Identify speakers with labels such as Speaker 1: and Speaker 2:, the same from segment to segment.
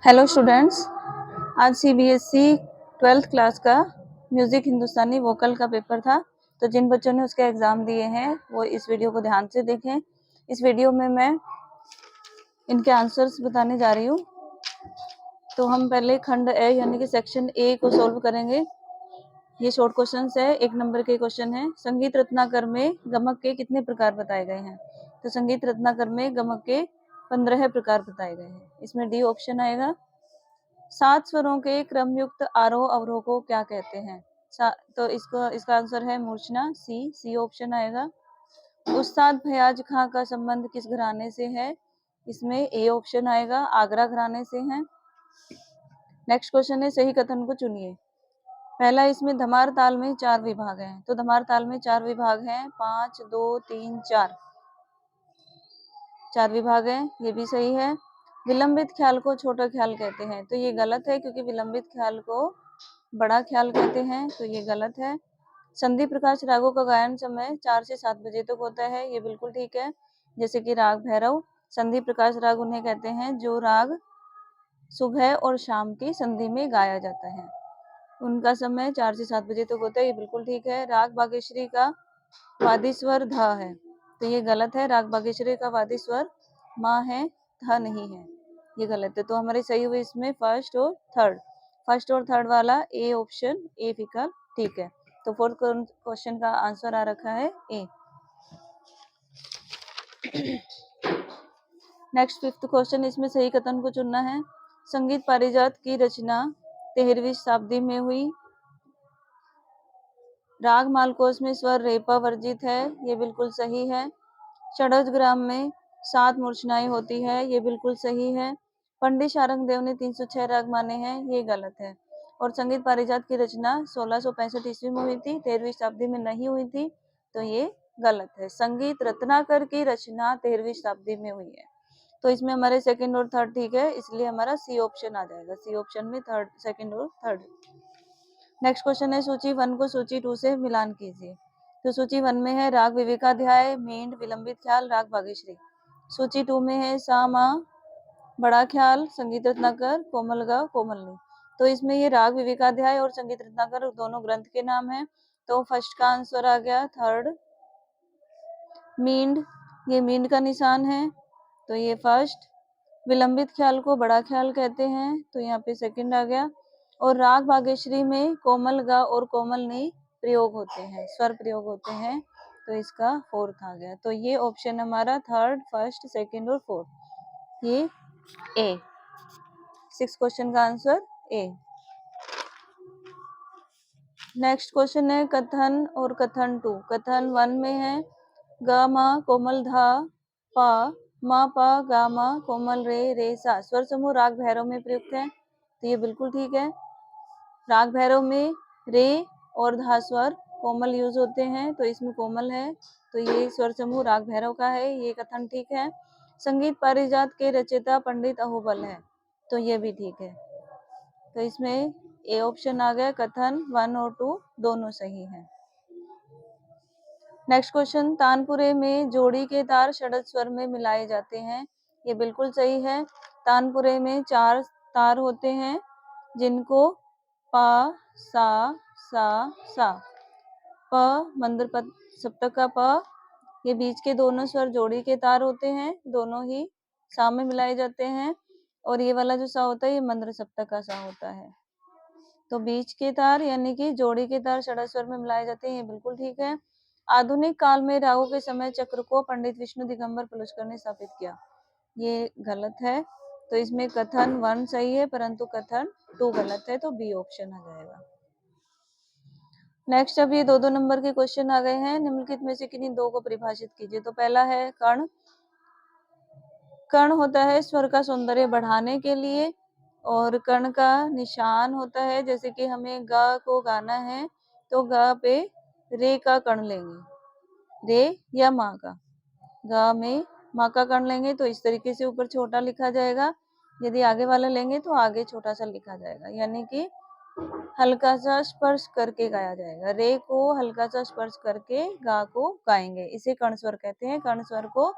Speaker 1: Hello students, आज CBSE 12th class का music हिंदुस्तानी vocal का पेपर था। तो जिन बच्चों ने उसके एग्जाम दिए हैं वो इस वीडियो को ध्यान से देखें। इस वीडियो में मैं इनके आंसर्स बताने जा रही हूँ। तो हम पहले खंड ए यानी कि सेक्शन ए को सॉल्व करेंगे। ये शॉर्ट क्वेश्चंस है, 1 नंबर के क्वेश्चन है। संगीत रत्नाकर में गमक के कितने प्रकार बताए गए हैं? तो संगीत रत्नाकर में गमक के 15 प्रकार बताए गए हैं। इसमें डी ऑप्शन आएगा। 7 स्वरों के क्रमयुक्त आरोह अवरोह को क्या कहते हैं? तो इसका आंसर है मूर्छना, सी ऑप्शन आएगा। उस्ताद फयाज खां का संबंध किस घराने से है? इसमें ए ऑप्शन आएगा, आगरा घराने से है। नेक्स्ट क्वेश्चन है, सही कथन को चुनिए। पहला, इसमें धमार ताल में 4 विभाग हैं। तो धमार ताल में 4 विभाग हैं, 5 2 3 4 4 विभाग हैं, ये भी सही है। विलंबित ख्याल को छोटा ख्याल कहते हैं। तो ये गलत है, क्योंकि विलंबित ख्याल को बड़ा ख्याल कहते हैं, तो ये गलत है। संधि प्रकाश रागों का गायन समय 4 से 7 बजे तक होता है, ये बिल्कुल ठीक है। जैसे कि राग भैरव, संधि प्रकाश राग उन्हें कहते हैं जो राग सुबह और शाम की संधि में गाया जाता है। उनका समय 4 से 7 बजे तक होता है, ये बिल्कुल ठीक है। राग बागेश्वरी का वादी स्वर ध है, तो ये गलत है। राग बागेश्वरी का वादी स्वर माँ है, ध नहीं है, ये गलत है। तो हमारे सही हुए इसमें फर्स्ट और थर्ड वाला ए ऑप्शन, ए विकल्प ठीक है। तो फोर्थ क्वेश्चन का आंसर आ रखा है ए। नेक्स्ट फिफ्थ क्वेश्चन, इसमें सही कथन को चुनना है। संगीत पारिजात की रचना 13वीं शताब्दी में हुई। राग मालकोस में स्वर रेपा वर्जित है, ये बिल्कुल सही है। षड्ज ग्राम में 7 मूर्छनाएं होती है, ये बिल्कुल सही है। पंडित शारंग देव ने 306 राग माने हैं, ये गलत है। और संगीत पारिजात की रचना 1665 ईस्वी में हुई थी, 13वीं शताब्दी में नहीं हुई थी, तो ये गलत है। संगीत रत्नाकर की रचना 13वीं शताब्दी में हुई है। तो इसमें हमारे सेकंड और थर्ड ठीक है, इसलिए हमारा सी ऑप्शन आ जाएगा। सी ऑप्शन में थर्ड, सेकंड और थर्ड। नेक्स्ट क्वेश्चन है, सूची 1 को सूची 2 से मिलान कीजिए। तो सूची 1 में है राग विवेकाध्याय, मेंढ, विलंबित ख्याल, राग बागेश्वरी। सूची 2 में है सा मा, बड़ा ख्याल, संगीत रत्नाकर, कोमल गा, कोमलनी। तो इसमें ये राग विवेकाध्याय और संगीत रत्नाकर दोनों ग्रंथ के नाम हैं। तो फर्स्ट का आंसर आ गया थर्ड। मींड, ये मींड का निशान है, तो ये फर्स्ट। विलंबित ख्याल को बड़ा ख्याल कहते हैं, तो यहाँ पे सेकंड आ गया। और राग बागेश्वरी में कोमल गा और कोमलनी प्रयोग होते हैं, स्वर प्रयोग होते हैं, तो इसका फोर्थ आ गया। तो ये ऑप्शन हमारा थर्ड, फर्स्ट, सेकंड और फोर्थ, ये ए। 6 क्वेश्चन का आंसर ए। नेक्स्ट क्वेश्चन है कथन और कथन 2। कथन 1 में है ग मा कोमल धा पा, मा पा गा मा कोमल रे रे सा। स्वर समूह राग भैरव में प्रयुक्त है, तो ये बिल्कुल ठीक है। राग भैरव में रे और धा स्वर कोमल यूज होते हैं, तो इसमें कोमल है, तो ये स्वर समूह राग भैरव का है, ये कथन ठीक है। संगीत पारिजात के रचयिता पंडित अहोबल है, तो ये भी ठीक है। तो इसमें ए ऑप्शन आ गया। कथन 1 और 2 दोनों सही है। नेक्स्ट क्वेश्चन, तानपुरे में जोड़ी के तार षड्ज स्वर में मिलाए जाते हैं, ये बिल्कुल सही है। तानपुरे में 4 तार होते हैं, जिनको पा सा सा सा, प मंद्र पद सप्तक का प, ये बीच के दोनों स्वर जोड़ी के तार होते हैं, दोनों ही सा में मिलाए जाते हैं। और ये वाला जो सा होता है, ये मंद्र सप्तक का सा होता है। तो बीच के तार यानी कि जोड़ी के तार षड्ज स्वर में मिलाए जाते हैं, ये बिल्कुल ठीक है। आधुनिक काल में रागों के समय चक्र को पंडित विष्णु दिगंबर पुलस्कर ने स्थापित किया, ये गलत है। तो इसमें कथन 1 सही है, परंतु कथन 2 गलत है, तो बी ऑप्शन आ जाएगा। नेक्स्ट, अब ये 2-2 नंबर के क्वेश्चन आ गए हैं। निम्नलिखित में से किन्हीं 2 को परिभाषित कीजिए। तो पहला है कर्ण। कर्ण होता है स्वर का सौंदर्य बढ़ाने के लिए, और कर्ण का निशान होता है, जैसे कि हमें ग को गाना है तो ग पे रे का कर्ण लेंगे, रे या माँ का, ग में माँ का कर्ण लेंगे तो इस तरीके से ऊपर छोटा लिखा जाएगा। यदि आगे वाला लेंगे तो आगे छोटा सा लिखा जाएगा, यानी कि हल्का सा स्पर्श करके गाया जाएगा। रे को हल्का सा स्पर्श करके गा को गाएंगे, इसे कर्ण स्वर कहते हैं। कर्ण स्वर को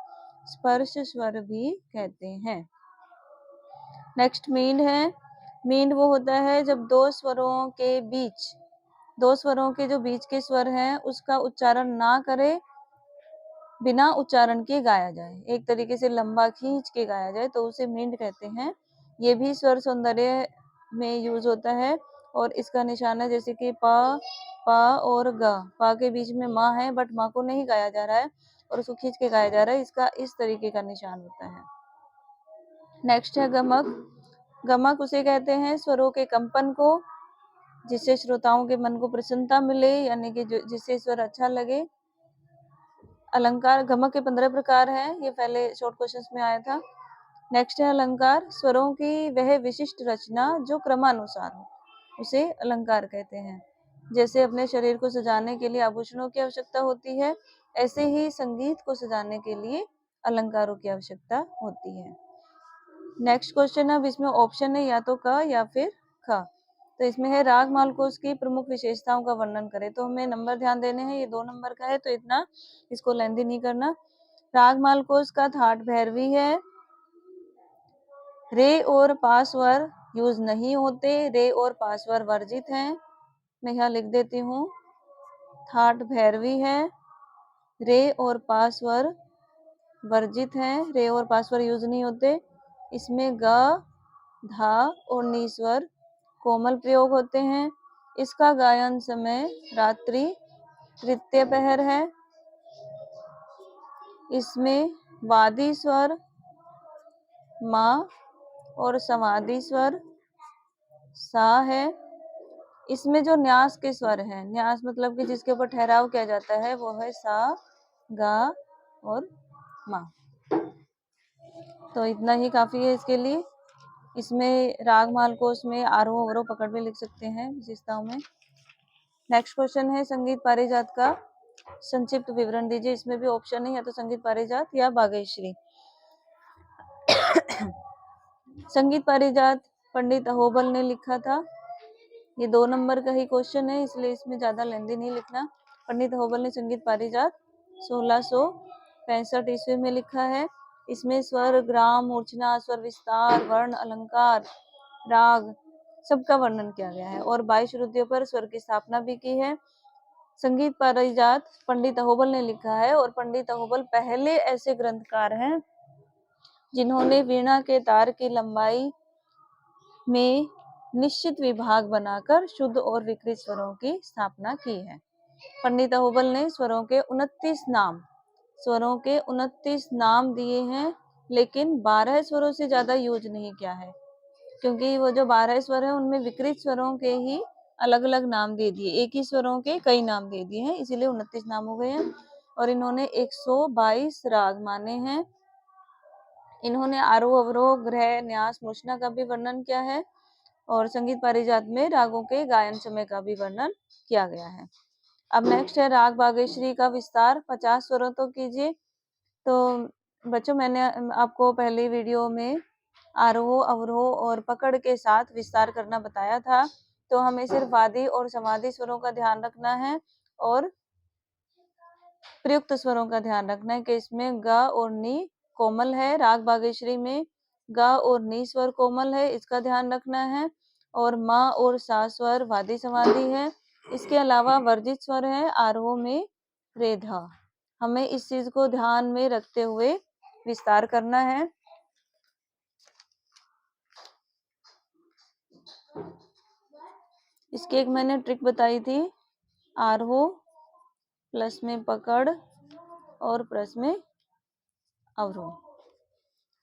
Speaker 1: स्पर्श स्वर भी कहते हैं। नेक्स्ट मींड है। मींड वो होता है जब दो स्वरों के जो बीच के स्वर हैं उसका उच्चारण ना करे, बिना उच्चारण के गाया जाए, एक तरीके से लंबा खींच के गाया जाए तो उसे मींड कहते हैं। ये भी स्वर सौंदर्य में यूज होता है और इसका निशान है जैसे कि प, प और ग। प के बीच में माँ है बट माँ को नहीं गाया जा रहा है और उसको खींच के गाया जा रहा है, इसका इस तरीके का निशान होता है। नेक्स्ट है गमक। गमक उसे कहते हैं स्वरों के कंपन को, जिससे श्रोताओं के मन को प्रसन्नता मिले, यानी कि जिससे स्वर अच्छा लगे। अलंकार। गमक के 15 प्रकार हैं, ये पहले शॉर्ट क्वेश्चंस में आया था। नेक्स्ट है अलंकार। स्वरों की वह विशिष्ट रचना जो क्रमानुसार हो, उसे अलंकार कहते हैं। जैसे अपने शरीर को सजाने के लिए आभूषणों की आवश्यकता होती है, ऐसे ही संगीत को सजाने के लिए अलंकारों की आवश्यकता होती है। नेक्स्ट क्वेश्चन, अब इसमें ऑप्शन है या तो क या फिर ख। तो इसमें है राग मालकोस की प्रमुख विशेषताओं का वर्णन करें। तो हमें नंबर ध्यान देने हैं, ये 2 नंबर का है तो इतना इसको लेंदी नहीं करना। राग मालकोस का थाट भैरवी है। रे और पा स्वर यूज नहीं होते, रे और पा स्वर वर्जित हैं। मैं यहाँ लिख देती हूँ, थाट भैरवी है, रे और पा स्वर वर्जित हैं, रे और पा स्वर यूज नहीं होते। इसमें ग, धा और नी स्वर कोमल प्रयोग होते हैं। इसका गायन समय रात्रि तृतीय पहर है। इसमें वादी स्वर मा और समाधि स्वर सा है। इसमें जो न्यास के स्वर हैं, न्यास मतलब कि जिसके ऊपर ठहराव किया जाता है, वो है सा, गा और मा। तो इतना ही काफी है इसके लिए। इसमें राग मालकोस में आरोह अवरोह पकड़ भी लिख सकते हैं विशेषताओं में। नेक्स्ट क्वेश्चन है संगीत पारिजात का संक्षिप्त विवरण दीजिए। इसमें भी ऑप्शन है या तो संगीत पारिजात या बागेश्वरी। संगीत पारिजात पंडित अहोबल ने लिखा था। ये 2 नंबर का ही क्वेश्चन है, इसलिए इसमें ज्यादा लेंदी नहीं लिखना। पंडित अहोबल ने संगीत पारिजात 1665 ईस्वी में लिखा है। इसमें स्वर, ग्राम, मूर्छना, स्वर विस्तार, वर्ण, अलंकार, राग सबका वर्णन किया गया है और 22 श्रुतियों पर स्वर की स्थापना भी की है। संगीत पारिजात पंडित अहोबल ने लिखा है और पंडित अहोबल पहले ऐसे ग्रंथकार हैं जिन्होंने वीणा के तार की लंबाई में निश्चित विभाग बनाकर शुद्ध और विकृत स्वरों की स्थापना की है। पंडित अहोबल ने स्वरों के 29 नाम दिए हैं, लेकिन 12 स्वरों से ज्यादा यूज नहीं किया है, क्योंकि वो जो 12 स्वर है उनमें विकृत स्वरों के ही अलग अलग नाम दे दिए, एक ही स्वरों के कई नाम दे दिए हैं, इसीलिए 29 नाम हो गए हैं। और इन्होंने 122 राग माने हैं। इन्होंने आरोह अवरोह, ग्रह, न्यास, मूर्छना का भी वर्णन किया है और संगीत पारिजात में रागों के गायन समय का भी वर्णन किया गया है। अब नेक्स्ट है राग बागेश्वरी का विस्तार 50 स्वरों तो कीजिए। तो बच्चों, मैंने आपको पहले वीडियो में आरोह अवरोह और पकड़ के साथ विस्तार करना बताया था, तो हमें सिर्फ वादी और समाधि स्वरों का ध्यान रखना है और प्रयुक्त स्वरों का ध्यान रखना है कि इसमें ग और नी कोमल है। राग बागेश्वरी में ग और नी स्वर कोमल है, इसका ध्यान रखना है। और मा और सा स्वर वादी समाधि है। इसके अलावा वर्जित स्वर है आरोह में रेधा। हमें इस चीज को ध्यान में रखते हुए विस्तार करना है। इसकी एक मैंने ट्रिक बताई थी, आरोह प्लस में पकड़ और प्लस में अवरोह।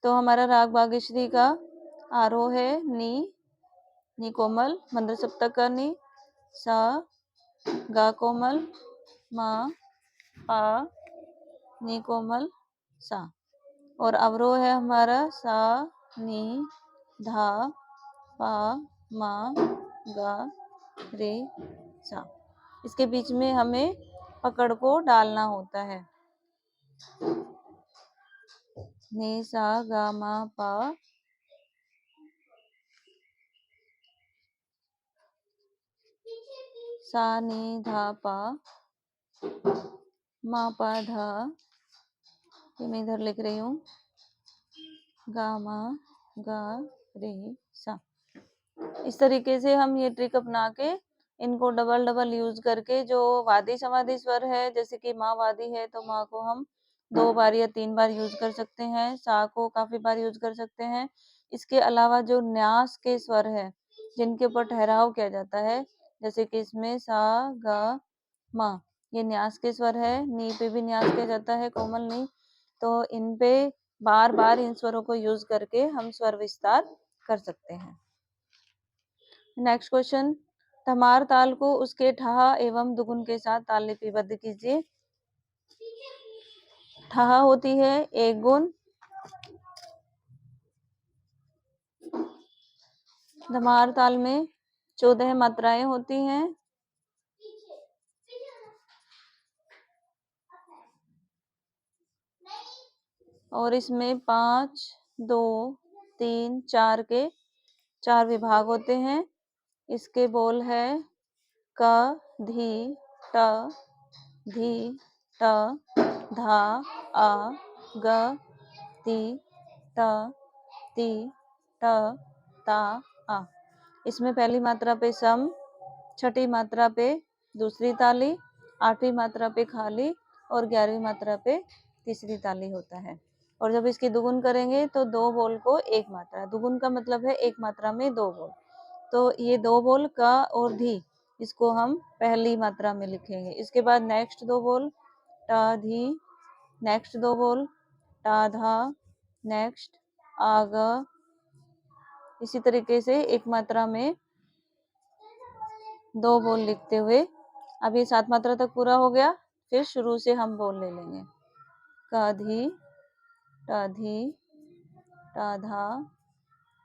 Speaker 1: तो हमारा राग बागेश्वरी का आरोह है नी कोमल, मंद्र सप्तक का नी, सा गा कोमल, मा पा नी कोमल सा। और अवरोह है हमारा सा नी धा पा मा गा रे सा। इसके बीच में हमें पकड़ को डालना होता है। नी सा गा मा पा सा नी धा पा मा पा धा, ये मैं इधर लिख रही हूँ, गा मा गा रे सा। इस तरीके से हम ये ट्रिक अपना के इनको डबल डबल यूज करके जो वादी समाधि स्वर है, जैसे कि माँ वादी है तो माँ को हम 2 बार या 3 बार यूज कर सकते हैं, सा को काफी बार यूज कर सकते हैं। इसके अलावा जो न्यास के स्वर है जिनके ऊपर ठहराव किया जाता है, जैसे कि इसमें सा ग मा, ये न्यास के स्वर है। नी पे भी न्यास किया जाता है, कोमल नी। तो इन पे बार बार इन स्वरों को यूज करके हम स्वर विस्तार कर सकते हैं। नेक्स्ट क्वेश्चन, धमार ताल को उसके ठहा एवं दुगुन के साथ ताल लिपिबद्ध कीजिए। ठहा होती है 1 गुण, धमार ताल में 14 मात्राएं होती हैं, और इसमें 5, 2, 3, 4 के 4 विभाग होते हैं। इसके बोल है क, धी, ट, धी, ट, धा, आ, ग, ती, त, ती, ट, ता, आ। इसमें पहली मात्रा पे सम, छठी मात्रा पे दूसरी ताली, 8वीं मात्रा पे खाली और 11वीं मात्रा पे तीसरी ताली होता है। और जब इसकी दुगुन करेंगे तो 2 बोल को 1 मात्रा, दुगुन का मतलब है 1 मात्रा में 2 बोल। तो ये 2 बोल का और धी, इसको हम पहली मात्रा में लिखेंगे। इसके बाद नेक्स्ट 2 बोल टा धी, नेक्स्ट 2 बोल टा धा, नेक्स्ट आग। इसी तरीके से 1 मात्रा में 2 बोल लिखते हुए, अब ये 7 मात्रा तक पूरा हो गया, फिर शुरू से हम बोल ले लेंगे। काधी, टाधी, टाधा,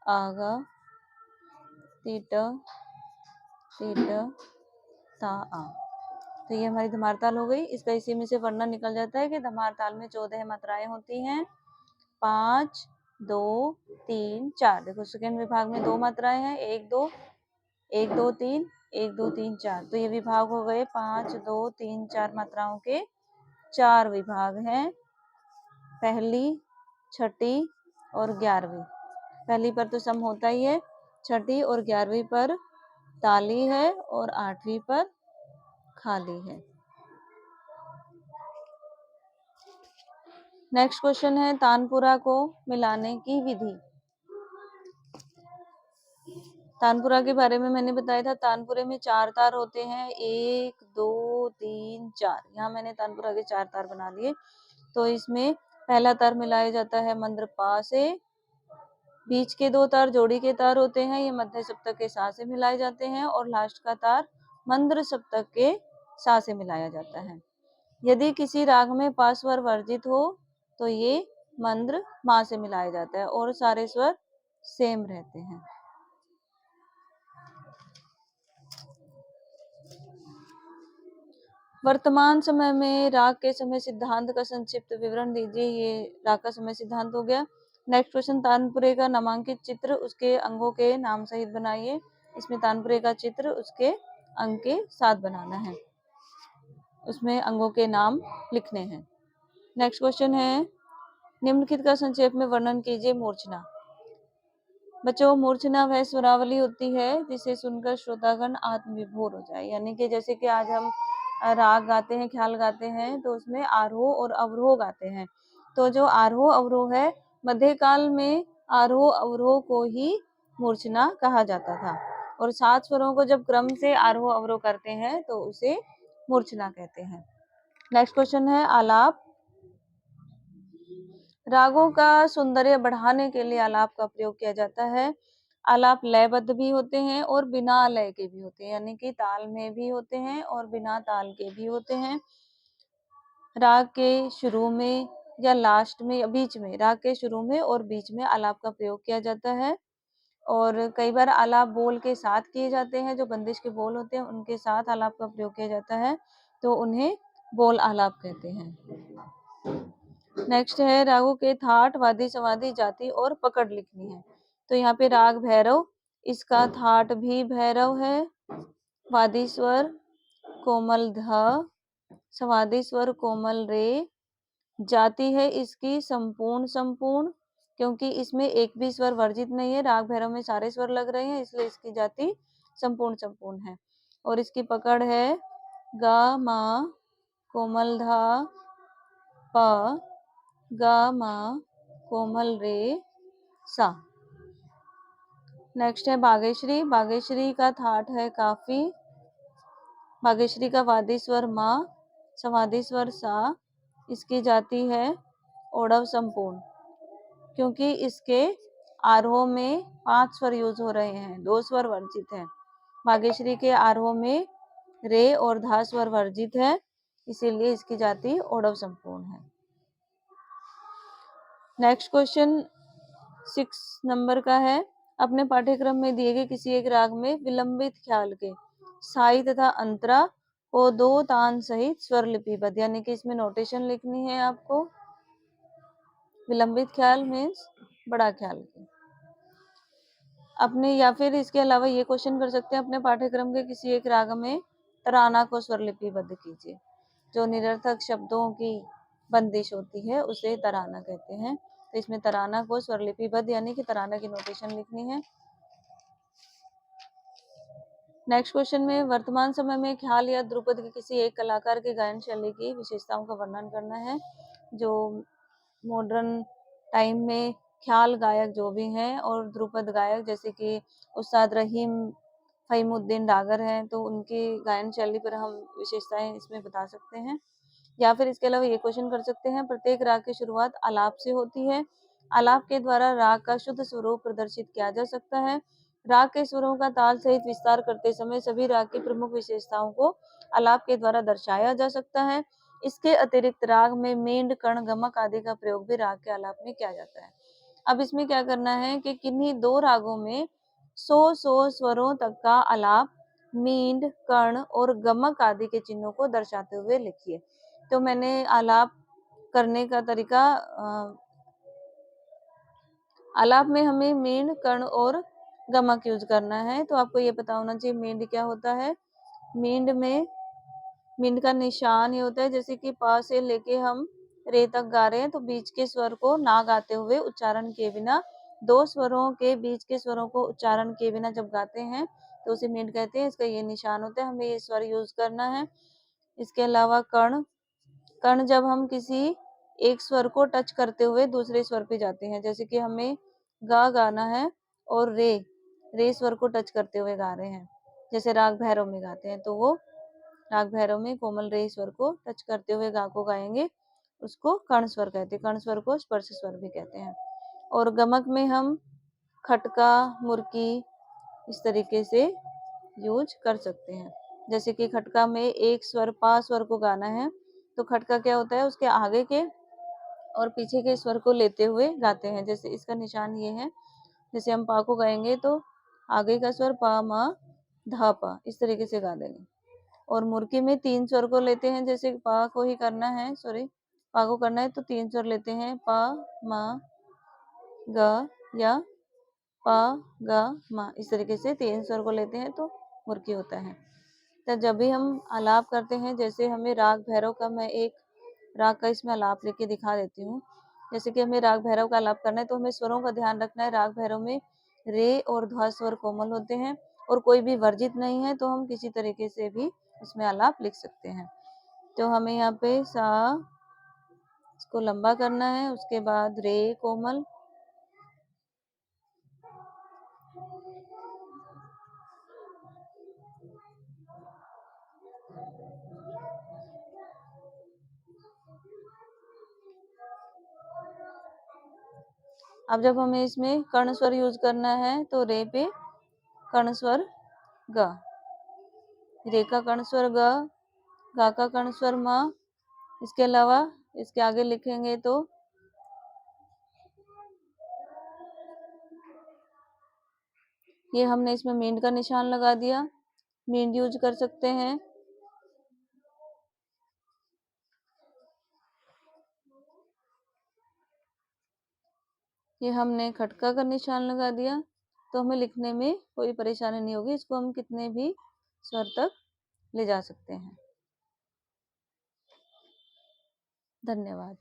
Speaker 1: आगा, तीट, तीट, ता, आ। तो ये हमारी धमार ताल हो गई। इसका इसी में से वर्णन निकल जाता है कि धमार ताल में 14 मात्राएं होती हैं, 5, 2, 3, 4। देखो सेकेंड विभाग में 2 मात्राएं हैं, 1, 2, 1, 2, 3, 1, 2, 3, 4। तो ये विभाग हो गए 5, 2, 3, 4 मात्राओं के 4 विभाग हैं, पहली, छठी और 11वीं। पहली पर तो सम होता ही है, छठी और 11वीं पर ताली है और 8वीं पर खाली है। नेक्स्ट क्वेश्चन है तानपुरा को मिलाने की विधि। तानपुरा के बारे में मैंने बताया था, तानपुरे में 4 तार होते हैं, 1, 2, 3, 4। यहाँ मैंने तानपुरा के 4 तार बना लिए। तो इसमें पहला तार मिलाया जाता है मंद्र पा से, बीच के 2 तार जोड़ी के तार होते हैं, ये मध्य सप्तक के सा से मिलाए जाते हैं, और लास्ट का तार मंद्र सप्तक के सा से मिलाया जाता है। यदि किसी राग में पा स्वर वर्जित हो तो ये मंद्र मा से मिलाया जाता है और सारे स्वर सेम रहते हैं। वर्तमान समय में राग के समय सिद्धांत का संक्षिप्त विवरण दीजिए। ये राग का समय सिद्धांत हो गया। नेक्स्ट क्वेश्चन, तानपुरे का नामांकित चित्र उसके अंगों के नाम सहित बनाइए। इसमें तानपुरे का चित्र उसके अंग के साथ बनाना है, उसमें अंगों के नाम लिखने हैं। नेक्स्ट क्वेश्चन है, निम्नलिखित का संक्षेप में वर्णन कीजिए। मूर्छना। बच्चों, मूर्छना वह स्वरावली होती है जिसे सुनकर श्रोतागण आत्मविभोर हो जाए। यानी कि जैसे कि आज हम राग गाते हैं, ख्याल गाते हैं, तो उसमें आरोह और अवरोह गाते हैं। तो जो आरोह अवरोह है, मध्यकाल में आरोह अवरोह को ही मूर्छना कहा जाता था, और 7 स्वरों को जब क्रम से आरोह अवरोह करते हैं तो उसे मूर्छना कहते हैं। नेक्स्ट क्वेश्चन है, आलाप। रागों का सौंदर्य बढ़ाने के लिए आलाप का प्रयोग किया जाता है। आलाप लयबद्ध भी होते हैं और बिना लय के भी होते हैं, यानी कि ताल में भी होते हैं और बिना ताल के भी होते हैं। राग के शुरू में या लास्ट में या बीच में, राग के शुरू में और बीच में आलाप का प्रयोग किया जाता है। और कई बार आलाप बोल के साथ किए जाते हैं, जो बंदिश के बोल होते हैं उनके साथ आलाप का प्रयोग किया जाता है, तो उन्हें बोल आलाप कहते हैं। नेक्स्ट है, रागों के थाट, वादी, समाधि, जाति और पकड़ लिखनी है। तो यहाँ पे राग भैरव, इसका थाट भी भैरव है, वादी स्वर कोमल ध, समाधि स्वर कोमल रे, जाति है इसकी संपूर्ण संपूर्ण, क्योंकि इसमें एक भी स्वर वर्जित नहीं है, राग भैरव में सारे स्वर लग रहे हैं, इसलिए इसकी जाति संपूर्ण संपूर्ण है। और इसकी पकड़ है गा मा कोमल धा प, गा मा कोमल रे सा। नेक्स्ट है बागेश्वरी। बागेश्वरी का थाट है काफी। बागेश्वरी का वादी स्वर मा, समाधि स्वर सा। इसकी जाति है ओढ़व संपूर्ण, क्योंकि इसके आरोह में 5 स्वर यूज हो रहे हैं, 2 स्वर वर्जित हैं। बागेश्वरी के आरोह में रे और धा स्वर वर्जित है, इसीलिए इसकी जाति ओढ़व संपूर्ण है। नेक्स्ट क्वेश्चन 6 नंबर का है, अपने पाठ्यक्रम में दिए गए किसी एक राग में विलंबित ख्याल के साई तथा अंतरा को 2 तान सहित स्वर लिपिबद्ध, यानी कि इसमें नोटेशन लिखनी है आपको। विलंबित ख्याल मीन्स बड़ा ख्याल के अपने, या फिर इसके अलावा ये क्वेश्चन कर सकते हैं, अपने पाठ्यक्रम के किसी एक राग में तराना को स्वर लिपिबद्ध कीजिए। जो निरर्थक शब्दों की बंदिश होती है उसे तराना कहते हैं। तो इसमें तराना को स्वर लिपिबद्ध यानी कि तराना की नोटेशन लिखनी है। नेक्स्ट क्वेश्चन में वर्तमान समय में ख्याल या ध्रुपद के किसी एक कलाकार के गायन शैली की विशेषताओं का वर्णन करना है। जो मॉडर्न टाइम में ख्याल गायक जो भी हैं और ध्रुपद गायक जैसे कि उस्ताद रहीम फहीमुद्दीन डागर हैं, तो उनकी गायन शैली पर हम विशेषताएं इसमें बता सकते हैं। या फिर इसके अलावा ये क्वेश्चन कर सकते हैं, प्रत्येक राग की शुरुआत आलाप से होती है, आलाप के द्वारा राग का शुद्ध स्वरूप प्रदर्शित किया जा सकता है। राग के स्वरों का ताल सहित विस्तार करते समय सभी राग की प्रमुख विशेषताओं को आलाप के द्वारा दर्शाया जा सकता है। इसके अतिरिक्त राग में मेंढ कर्ण गमक आदि का प्रयोग भी राग के आलाप में किया जाता है। अब इसमें क्या करना है कि किन्हीं 2 रागों में 100 स्वरों तक का आलाप मींड कर्ण और गमक आदि के चिन्हों को दर्शाते हुए लिखिए। तो मैंने आलाप करने का तरीका, आलाप में हमें मींड कर्ण और गमक यूज करना है। तो आपको ये पता होना चाहिए मींड क्या होता है। मींड में मींड का निशान ये होता है, जैसे कि पा से लेके हम रे तक गा रहे हैं तो बीच के स्वर को ना गाते हुए उच्चारण किए बिना, 2 स्वरों के बीच के स्वरों को उच्चारण किए बिना जब गाते हैं तो उसे मींड कहते हैं। इसका ये निशान होता है, हमें ये स्वर यूज करना है। इसके अलावा कर्ण, कर्ण जब हम किसी एक स्वर को टच करते हुए दूसरे स्वर पे जाते हैं, जैसे कि हमें गा गाना है और रे स्वर को टच करते हुए गा रहे हैं, जैसे राग भैरव में गाते हैं तो वो राग भैरव में कोमल रे स्वर को टच करते हुए गा को गाएंगे, उसको कर्ण स्वर कहते हैं। कर्ण स्वर को स्पर्श स्वर भी कहते हैं। और गमक में हम खटका मुर्की इस तरीके से यूज कर सकते हैं। जैसे कि खटका में एक स्वर पा स्वर को गाना है तो खटका क्या होता है, उसके आगे के और पीछे के स्वर को लेते हुए गाते हैं। जैसे इसका निशान ये है, जैसे हम पा को गाएंगे तो आगे का स्वर पा मा धा पा इस तरीके से गा देंगे। और मुर्की में 3 स्वर को लेते हैं, जैसे पा को ही करना है, पा को करना है तो 3 स्वर लेते हैं, पा मा गा या पा गा मा, इस तरीके से 3 स्वर को लेते हैं तो मुर्की होता है। तो जब भी हम आलाप करते हैं, जैसे हमें राग भैरव का, मैं एक राग का इसमें आलाप लेके दिखा देती हूँ। जैसे कि हमें राग भैरव का आलाप करना है तो हमें स्वरों का ध्यान रखना है। राग भैरव में रे और ध्वा स्वर कोमल होते हैं और कोई भी वर्जित नहीं है, तो हम किसी तरीके से भी उसमें आलाप लिख सकते हैं। तो हमें यहाँ पे सा इसको लंबा करना है, उसके बाद रे कोमल, अब जब हमें इसमें कर्ण स्वर यूज करना है तो रे पे कर्ण स्वर ग, रे का कर्ण स्वर ग, गा का कर्ण स्वर मा। इसके अलावा इसके आगे लिखेंगे तो ये हमने इसमें मींड का निशान लगा दिया, मींड यूज कर सकते हैं। ये हमने खटका का निशान लगा दिया, तो हमें लिखने में कोई परेशानी नहीं होगी। इसको हम कितने भी स्वर तक ले जा सकते हैं। धन्यवाद।